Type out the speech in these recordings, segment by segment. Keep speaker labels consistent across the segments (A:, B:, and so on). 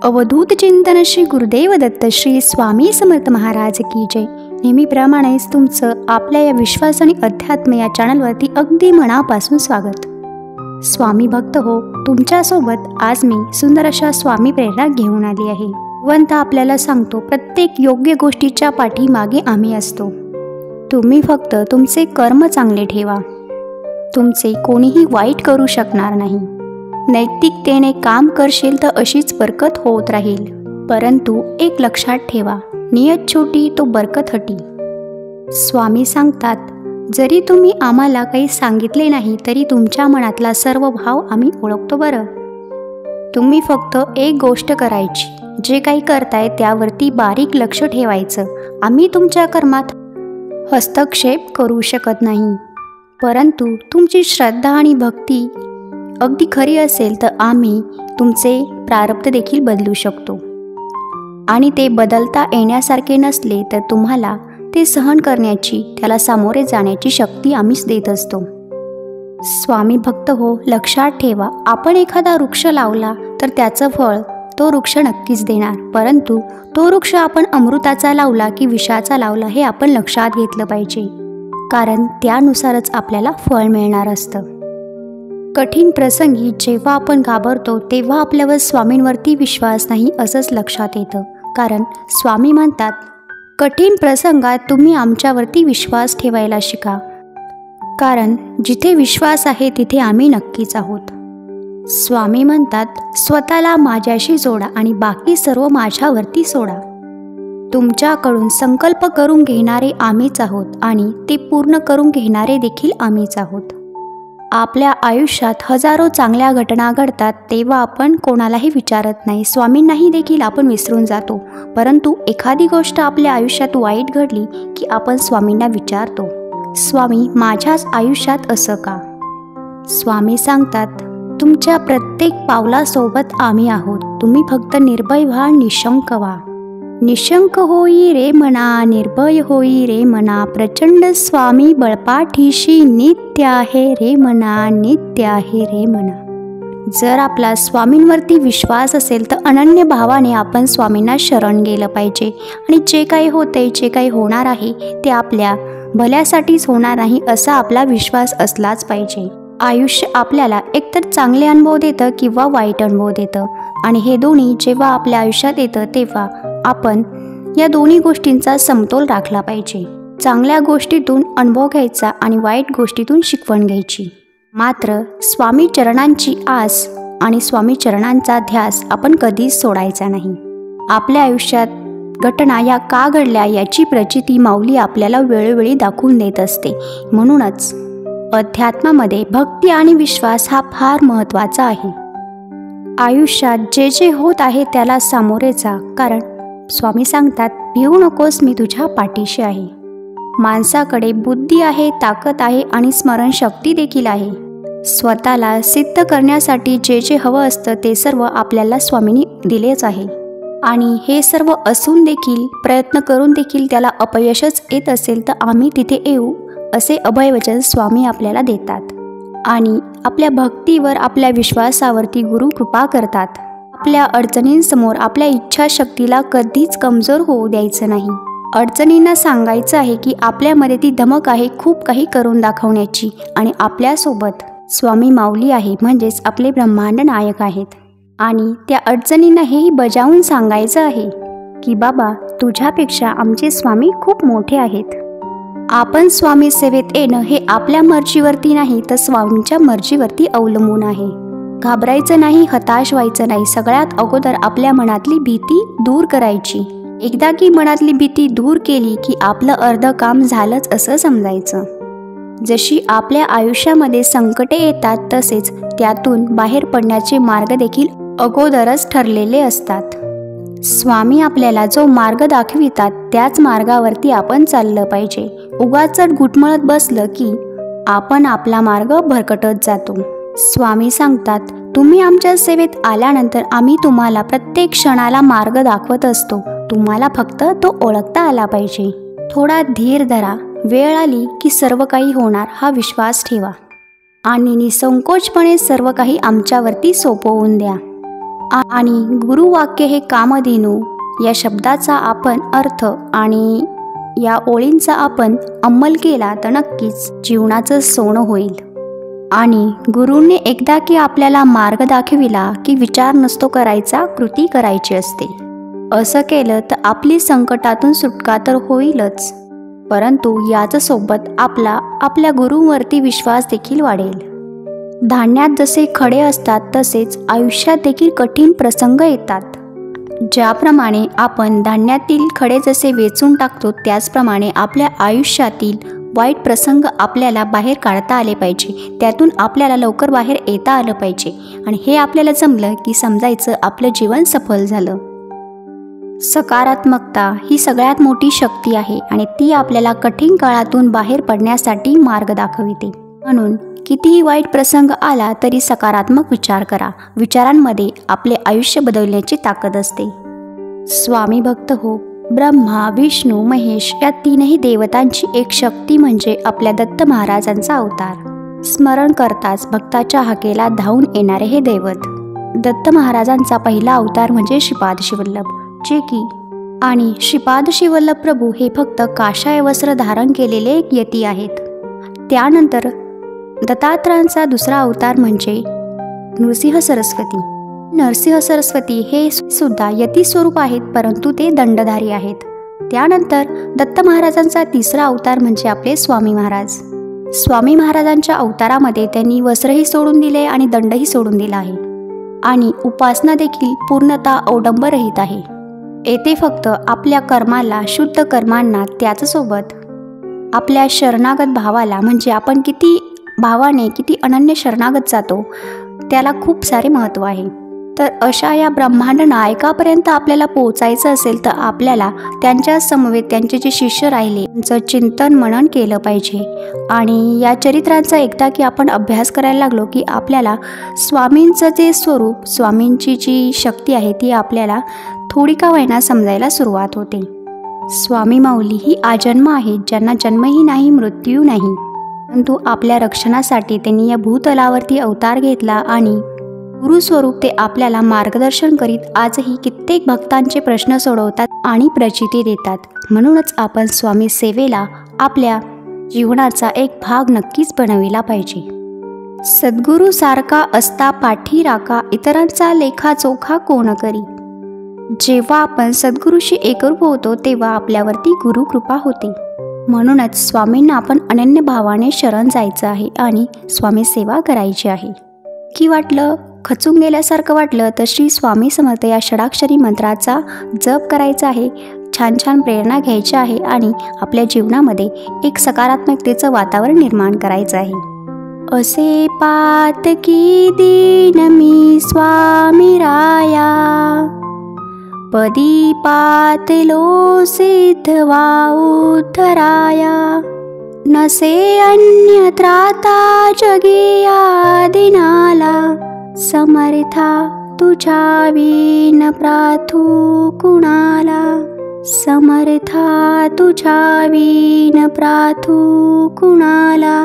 A: अवधूत चिंतन श्री गुरुदेव दत्त श्री स्वामी समर्थ महाराज की जय। नेहमीप्रमाणेच तुमचं आपल्या या विश्वास आणि अध्यात्म या चॅनलवरती अगदी मनापासून स्वागत। स्वामी भक्त हो, तुमच्यासोबत आज मी सुंदर अशा स्वामी प्रेरणा घेऊन आली आहे। भगवंत आपल्याला सांगतो, प्रत्येक योग्य गोष्टीच्या पाठीमागे आम्ही असतो। तुम्ही फक्त तुमचे कर्म चांगले ठेवा, तुमचे कोणीही वाईट करू शकणार नाही। नैतिकतेने काम करशील तर अशीच बरकत होत राहील। परंतु एक लक्षात ठेवा, नियत छोटी तो बरकत हटी। स्वामी सांगतात, जरी तुम्ही आम्हाला काही सांगितले नाही तरी तुमच्या मनातला सर्व भाव आम्ही ओळखतो बरं। तुम्ही फक्त एक गोष्ट करायची, जे काही करताय त्यावरती बारीक लक्ष ठेवायचं। आम्ही तुमच्या कर्मात हस्तक्षेप करू शकत नाही, परंतु तुमची श्रद्धा आणि भक्ती अगदी खरी असेल तर आम्ही तुमचे प्रारब्ध देखील बदलू शकतो। आणि ते बदलता येण्यासारखे नसले तर तुम्हाला ते सहन करण्याची, त्याला सामोरे जाण्याची शक्ती आम्हीच देत असतो। स्वामी भक्त हो, लक्षात ठेवा, आपण एखादा वृक्ष लावला तर त्याचं फळ तो वृक्ष नक्कीच देणार, परंतु तो वृक्ष आपण अमृताचा लावला की विषाचा लावला हे आपण लक्षात घेतलं पाहिजे, कारण त्यानुसारच आपल्याला फळ मिळणार असतं। कठीण प्रसंगी जेव्हा आपण घाबरतो तेव्हा आपल्यावर स्वामींवरती विश्वास नाही असंच लक्षात येतं, कारण स्वामी म्हणतात, कठीण प्रसंगात तुम्ही आमच्यावरती विश्वास ठेवायला शिका, कारण जिथे विश्वास आहे तिथे आम्ही नक्कीच आहोत। स्वामी म्हणतात, स्वतःला माझ्याशी जोडा आणि बाकी सर्व माझ्यावरती सोडा। तुमच्याकडून संकल्प करून घेणारे आम्हीच आहोत आणि ते पूर्ण करून घेणारे देखील आम्हीच आहोत। आपल्या आयुष्यात हजारो चांगल्या घटना घडतात तेव्हा आपण कोणालाही विचारत नाही, स्वामींनाही देखील आपण विसरून जातो, परंतु एखादी गोष्ट आपल्या आयुष्यात वाईट घडली की आपण स्वामींना विचारतो, स्वामी माझ्याच आयुष्यात असं का? स्वामी सांगतात, तुमच्या प्रत्येक पावलासोबत आम्ही आहोत, तुम्ही फक्त निर्भय व्हा, निशंक व्हा। निशंक होई रे मना, निर्भय होई रे मना, प्रचंड स्वामी बळपाठीशी, नित्य आहे रे मना, नित्य आहे रे मना। जर आपला स्वामींवरती विश्वास असेल तर अनन्य भावाने आपण स्वामींना शरण गेलं पाहिजे, आणि जे काही होते, जे काही होणार आहे ते आपल्या भल्यासाठीच होणार नाही असा आपला विश्वास असलाच पाहिजे। आयुष्य आपल्याला एकतर चांगले अनुभव देतं किंवा वाईट अनुभव देतं, आणि हे दोन्ही जेव्हा आपल्या आयुष्यात येतं तेव्हा आपण या दोन्ही गोष्टींचा समतोल राखला पाहिजे। चांगल्या गोष्टीतून अनुभव घ्यायचा आणि वाईट गोष्टीतून शिकवण घ्यायची। मात्र स्वामी चरणांची आस आणि स्वामी चरणांचा ध्यास आपण कधीच सोडायचा नाही। आपल्या आयुष्यात घटना या का घडल्या याची प्रचिती माऊली आपल्याला वेळोवेळी दाखवून देत असते। म्हणूनच अध्यात्मामध्ये भक्ती आणि विश्वास हा फार महत्त्वाचा आहे। आयुष्यात जे जे होत आहे त्याला सामोरे जा, कारण स्वामी सांगतात, भिवू नकोस, मी तुझ्या पाठीशी आहे। माणसाकडे बुद्धी आहे, ताकद आहे आणि स्मरणशक्ती देखील आहे। स्वतःला सिद्ध करण्यासाठी जे जे हवं असतं ते सर्व आपल्याला स्वामींनी दिलेच आहे, आणि हे सर्व असून देखील प्रयत्न करून देखील त्याला अपयशच येत असेल तर आम्ही तिथे येऊ असे अभयवचन स्वामी आपल्याला देतात, आणि आपल्या भक्तीवर, आपल्या विश्वासावरती गुरु कृपा करतात। आपल्या अडचणींसमोर आपल्या इच्छाशक्तीला कधीच कमजोर होऊ द्यायचं नाही। अडचणींना सांगायचं आहे की आपल्यामध्ये ती धमक आहे खूप काही करून दाखवण्याची, आणि आपल्यासोबत स्वामी माऊली आहे, म्हणजेच आपले ब्रह्मांड नायक आहेत, आणि त्या अडचणींना हेही बजावून सांगायचं आहे की बाबा, तुझ्यापेक्षा आमचे स्वामी खूप मोठे आहेत। आपण स्वामी सेवेत येणं हे आपल्या मर्जीवरती नाही तर स्वामींच्या मर्जीवरती अवलंबून आहे। घाबरायचं नाही, हताश व्हायचं नाही, सगळ्यात अगोदर आपल्या मनातली भीती दूर करायची। एकदा की मनातली भीती दूर केली की आपलं अर्ध काम झालंच असं समजायचं। जशी आपल्या आयुष्यामध्ये संकटे येतात तसेच त्यातून बाहेर पडण्याचे मार्ग देखील अगोदरच ठरलेले असतात। स्वामी आपल्याला जो मार्ग दाखवितात त्याच मार्गावरती आपण चाललं पाहिजे। उगाचट घुटमळत बसलं की आपण आपला मार्ग भरकटत जातो। स्वामी सांगतात, तुम्ही आमच्या सेवेत आल्यानंतर आम्ही तुम्हाला प्रत्येक क्षणाला मार्ग दाखवत असतो, तुम्हाला फक्त तो ओळखता आला पाहिजे। थोडा धीर धरा, वेळ आली की सर्व काही होणार हा विश्वास ठेवा, आणि निसंकोचपणे सर्व काही आमच्यावरती सोपवून द्या। आणि गुरुवाक्य हे कामधेनू या शब्दाचा आपण अर्थ आणि या ओळींचा आपण अंमल केला तर नक्कीच जीवनाचं सोनं होईल. आणि गुरूंनी एकदा की आपल्याला मार्ग दाखविला की विचार नसतो करायचा, कृती करायची असते. असं केलं तर आपली संकटातून सुटका तर होईलच, परंतु याच सोबत आपल्या गुरूंवरती विश्वास देखील वाढेल. धान्यात जसे खडे असतात तसेच आयुष्यात देखील कठीण प्रसंग येतात. ज्याप्रमाणे आपण धान्यातील खडे जसे वेचून टाकतो त्याचप्रमाणे आपल्या आयुष्यातील वाईट प्रसंग आपल्याला बाहेर काढता आले पाहिजे, त्यातून आपल्याला लवकर बाहेर येता आलं पाहिजे. आणि हे आपल्याला जमलं की समजायचं आपलं जीवन सफल झालं. सकारात्मकता ही सगळ्यात मोठी शक्ती आहे आणि ती आपल्याला कठीण काळातून बाहेर पडण्यासाठी मार्ग दाखविते. म्हणून कितीही वाईट प्रसंग आला तरी सकारात्मक विचार करा. विचारांमध्ये आपले आयुष्य बदलण्याची ताकद असते. स्वामी भक्त हो, ब्रह्मा, विष्णू, महेश या तीनही देवतांची एक शक्ती म्हणजे आपल्या दत्त महाराजांचा अवतार. स्मरण करताच भक्ताच्या हाकेला धावून येणारे हे दैवत. दत्त महाराजांचा पहिला अवतार म्हणजे श्रीपाद श्रीवल्लभ, जे की आणि श्रीपाद श्रीवल्लभ प्रभू हे फक्त काषाय वस्त्र धारण केलेले एक यती आहेत. त्यानंतर दत्तात्रयांचा दुसरा अवतार म्हणजे नृसिंह सरस्वती. नरसिंह सरस्वती हे सुद्धा यती स्वरूप आहेत, परंतु ते दंडधारी आहेत. त्यानंतर दत्त महाराजांचा तिसरा अवतार म्हणजे आपले स्वामी महाराज. स्वामी महाराजांच्या अवतारामध्ये त्यांनी वस्त्रही सोडून दिले आणि दंडही सोडून दिला आहे आणि उपासना देखील पूर्णतः अवडंबरहित आहे. येथे फक्त आपल्या कर्माला, शुद्ध कर्मांना, त्याचसोबत आपल्या शरणागत भावाला, म्हणजे आपण किती भावाने, किती अनन्य शरणागत जातो त्याला खूप सारे महत्त्व आहे. तर अशा या ब्रह्मांड नायकापर्यंत आपल्याला पोहोचायचं असेल तर आपल्याला त्यांच्या समवेत त्यांचे जे शिष्य राहिले त्यांचं चिंतन मनन केलं पाहिजे. आणि या चरित्रांचा एकदा की आपण अभ्यास करायला लागलो की आपल्याला स्वामींचं जे स्वरूप, स्वामींची जी शक्ती आहे ती आपल्याला थोडी का होईना समजायला सुरुवात होते. स्वामी माऊली ही आजन्म आहेत, ज्यांना जन्मही नाही, मृत्यू नाही, परंतु आपल्या रक्षणासाठी त्यांनी या भूतलावरती अवतार घेतला आणि गुरुस्वरूप ते आपल्याला मार्गदर्शन करीत आजही कित्येक भक्तांचे प्रश्न सोडवतात आणि प्रचिती देतात. म्हणूनच आपण स्वामी सेवेला आपल्या जीवनाचा एक भाग नक्कीच बनविला पाहिजे. सद्गुरू सारखा असता पाठी राखा, इतरांचा लेखाचोखा कोण करी. जेव्हा आपण सद्गुरूशी एकरूप होतो तेव्हा आपल्यावरती गुरुकृपा होते. म्हणूनच स्वामींना आपण अनन्य भावाने शरण जायचं आहे आणि स्वामी सेवा करायची आहे. की वाटलं, खचून गेल्यासारखं वाटलं तर श्री स्वामी समर्थ या षडाक्षरी मंत्राचा जप करायचा आहे. छान छान प्रेरणा घ्यायची आहे आणि आपल्या जीवनामध्ये एक सकारात्मकतेचं वातावरण निर्माण करायचं आहे. असे पातकी दीन मी स्वामी राया, पदी पातलो सिद्धवा उद्धराया. नसे अन्य त्राता जगे आदिनाला, समर्था तुझ्या विन प्रार्थू कुणाला. समर्था तुझ्या विन प्रार्थू कुणाला.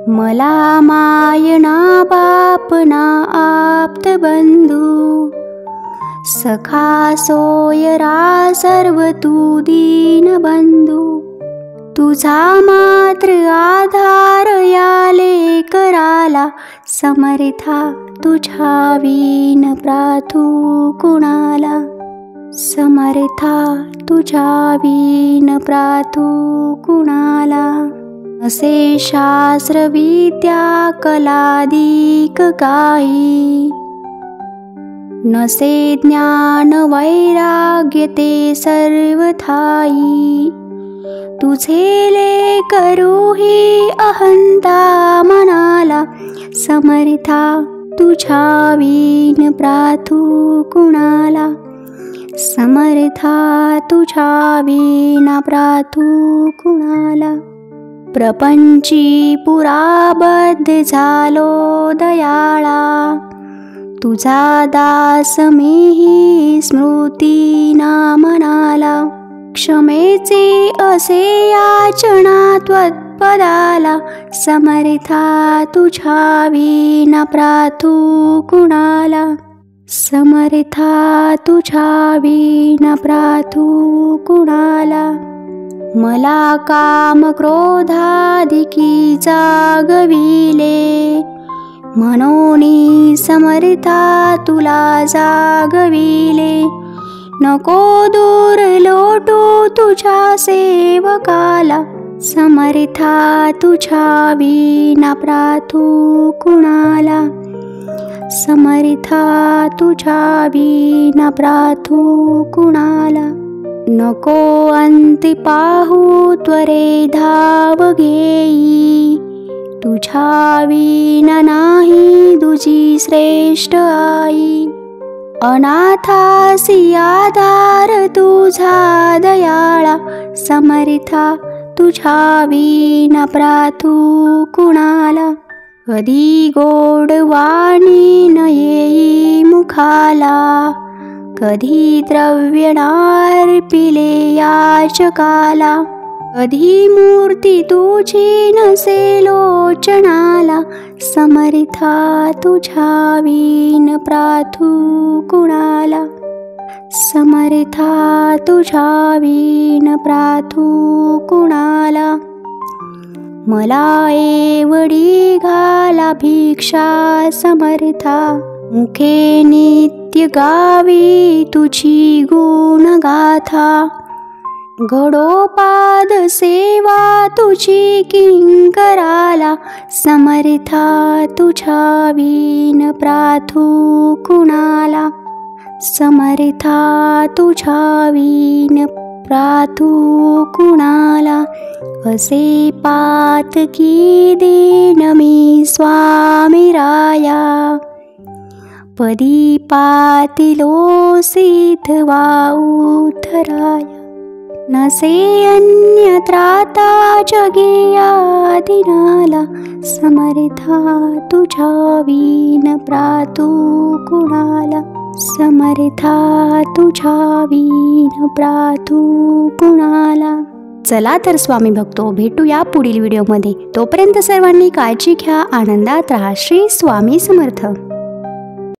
A: मला मायना बापना आप्त बंधू, सखा सोयरा सर्व तू दीन बंधू. तुझा मात्र आधार याले कराला, समर्था तुझ्या विन प्रार्थू कुणाला. समर्था तुझ्या विन प्रार्थू कुणाला. असे शास्त्र विद्या कलादिक काही, नसे ज्ञान वैराग्य ते सर्वथाई. तुझे ले करू ही अहंता मनाला, समर्था तुझ्या विन प्रार्थू कुणाला. समर्था तुझ्या विना प्रार्थू कुणाला. प्रपंची पुराबद्ध झालो दयाळा, तुझा दास मीही स्मृती ना मनाला. क्षमेचे असे याचना त्वत्पदाला, समर्था तुझ्या विना प्रार्थू कुणाला. समर्था तुझ्या विना प्रार्थू कुणाला, मला काम क्रोधाधिकी जागविले, म्हणून समर्था तुला जागविले, नको दूर लोटू तुझ्या सेवकाला, समर्था तुझ्या विना प्रार्थू कुणाला, समर्था तुझ्या विना प्रार्थू कुणाला, नको अंती पाहू त्वरे धाव घेई, तुझ्या विना नाही दुजी श्रेष्ठ आई, अनाथासी आधार तुझा दयाळा, समर्था तुझ्या विना प्रार्थू कुणाला, कधी गोड वाणी न येई मुखाला, कधी द्रव्य नार्पिले याचकाला, कधी मूर्ती तुझी नसे लोचनाला, समर्था तुझ्या विना प्रार्थू कुणाला, समर्था तुझ्या विना प्रार्थू कुणाला, मला एवढी घाला भिक्षा समर्था, मुखे नित्य गावी तुझी गुणगाथा, घडोपाद सेवा तुझी किंकराला, समर्था तुझ्या विना प्रार्थू कुणाला, समर्था तुझ्या विना प्रार्थू कुणाला, असे पातकी देन मी स्वामी राया, पदी पातिलो सिद्धवा उद्धराया, नसे अन्य त्राता जगे आदिनाला, समर्था तुझ्या विना प्रार्थू कुणाला, समर्था तुझ्या विना प्रार्थू कुणाला. चला तर स्वामी भक्तो, भेटूया पुढील व्हिडिओमध्ये. तोपर्यंत सर्वांनी काळजी घ्या, आनंदात राहा. श्री स्वामी समर्थ.